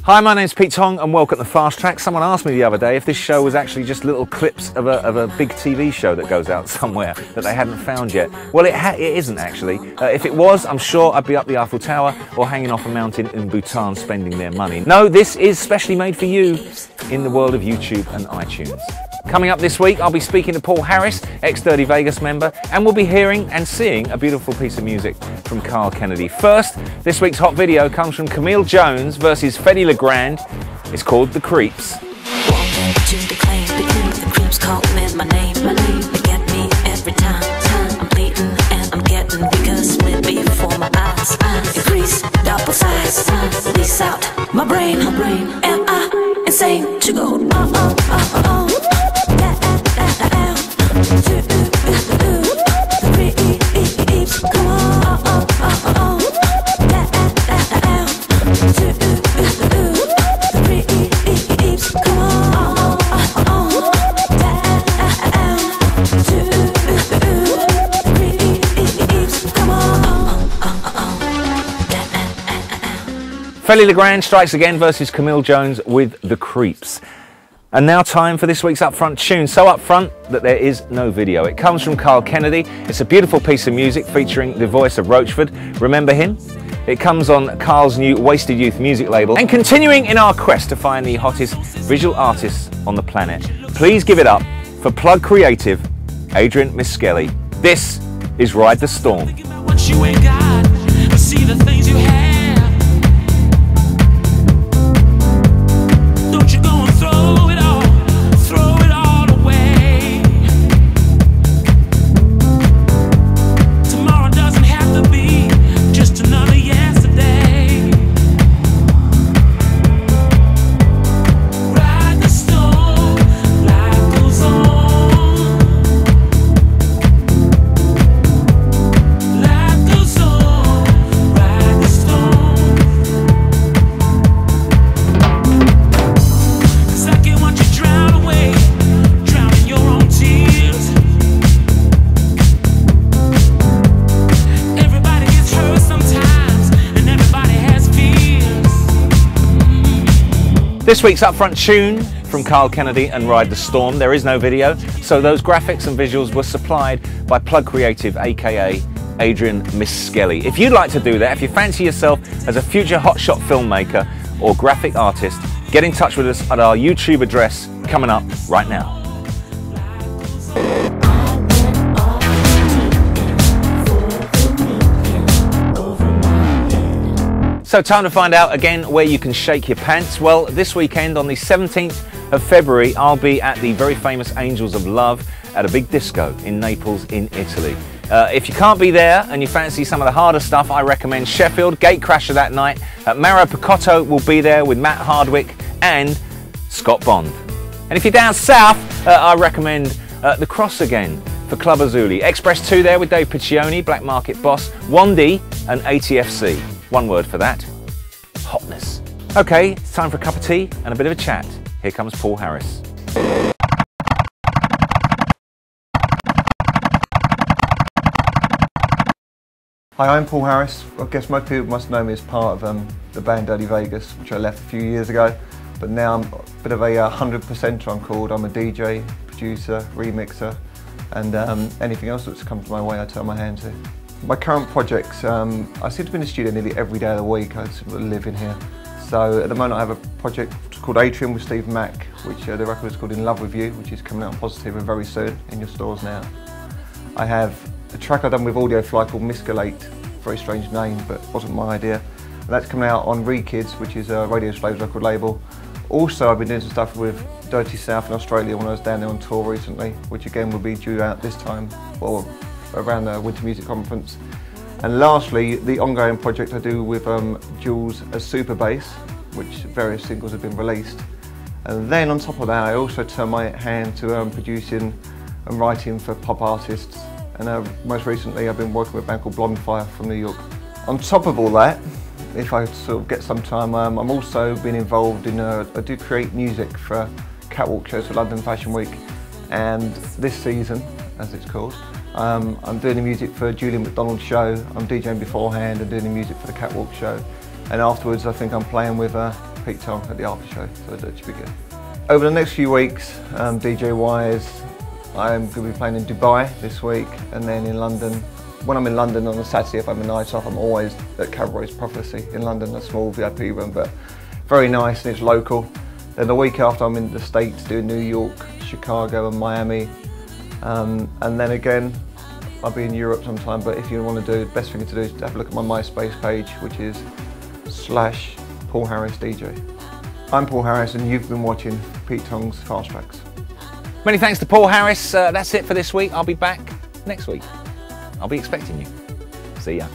Hi, my name's Pete Tong and welcome to Fast Trax. Someone asked me the other day if this show was actually just little clips of a big TV show that goes out somewhere that they hadn't found yet. Well, it isn't actually. If it was, I'm sure I'd be up the Eiffel Tower or hanging off a mountain in Bhutan spending their money. No, this is specially made for you in the world of YouTube and iTunes. Coming up this week, I'll be speaking to Paul Harris, ex-Dirty Vegas member, and we'll be hearing and seeing a beautiful piece of music from Carl Kennedy. First, this week's hot video comes from Camille Jones versus Fedde Legrand. It's called The Creeps. The creeps call me my name. They get me every time. I'm bleeding and I'm getting bigger, split before my eyes. Increase, double size, lease out my brain. Am I insane to go? Fedde Legrand strikes again versus Camille Jones with The Creeps. And now time for this week's upfront tune. So upfront that there is no video. It comes from Carl Kennedy. It's a beautiful piece of music featuring the voice of Roachford. Remember him? It comes on Carl's new Wasted Youth music label. And continuing in our quest to find the hottest visual artists on the planet, please give it up for plug creative Adrian Miskelly. This is Ride the Storm. This week's upfront tune from Carl Kennedy and Ride the Storm. There is no video, so those graphics and visuals were supplied by Plug Creative, aka Adrian Miskelly. If you'd like to do that, if you fancy yourself as a future hotshot filmmaker or graphic artist, get in touch with us at our YouTube address coming up right now. So time to find out again where you can shake your pants. Well, this weekend on the 17th of February, I'll be at the very famous Angels of Love at a big disco in Naples in Italy. If you can't be there and you fancy some of the harder stuff, I recommend Sheffield, Gatecrasher that night. Maro Picotto will be there with Matt Hardwick and Scott Bond. And if you're down south, I recommend The Cross again for Club Azuli. Express 2 there with Dave Piccioni, Black Market Boss, Wandy and ATFC. One word for that, hotness. Okay, it's time for a cup of tea and a bit of a chat. Here comes Paul Harris. Hi, I'm Paul Harris. I guess most people must know me as part of the band Dirty Vegas, which I left a few years ago. But now I'm a bit of a 100%er, I'm called. I'm a DJ, producer, remixer, and anything else that's come my way I turn my hand to. My current projects, I seem to be in the studio nearly every day of the week. I sort of live in here. So at the moment I have a project called Adrian with Steve Mack, which the record is called In Love With You, which is coming out on Positive and very soon in your stores now. I have a track I've done with Audiofly called Miskelate, very strange name, but wasn't my idea. And that's coming out on Kids, which is a Radio Slaves record label. Also, I've been doing some stuff with Dirty South in Australia when I was down there on tour recently, which again will be due out this time, or around the Winter Music Conference. And lastly, the ongoing project I do with Jules as Super Bass, which various singles have been released. And then on top of that, I also turn my hand to producing and writing for pop artists. And most recently, I've been working with a band called Blondfire from New York. On top of all that, if I sort of get some time, I'm also been involved in, I do create music for catwalk shows for London Fashion Week. And this season, as it's called, I'm doing the music for Julian McDonald's show. I'm DJing beforehand and doing the music for the catwalk show. And afterwards, I think I'm playing with Pete Tong at the after show, so that should be good. Over the next few weeks, DJ wise, I'm going to be playing in Dubai this week, and then in London. When I'm in London on a Saturday, if I'm a night off, I'm always at Cabaret's Prophecy in London, a small VIP room, but very nice and it's local. Then the week after, I'm in the States doing New York, Chicago and Miami. And then again, I'll be in Europe sometime, but if you want to do, the best thing to do is to have a look at my MySpace page, which is /PaulHarrisDJ. I'm Paul Harris and you've been watching Pete Tong's Fast Trax. Many thanks to Paul Harris. That's it for this week. I'll be back next week. I'll be expecting you. See ya.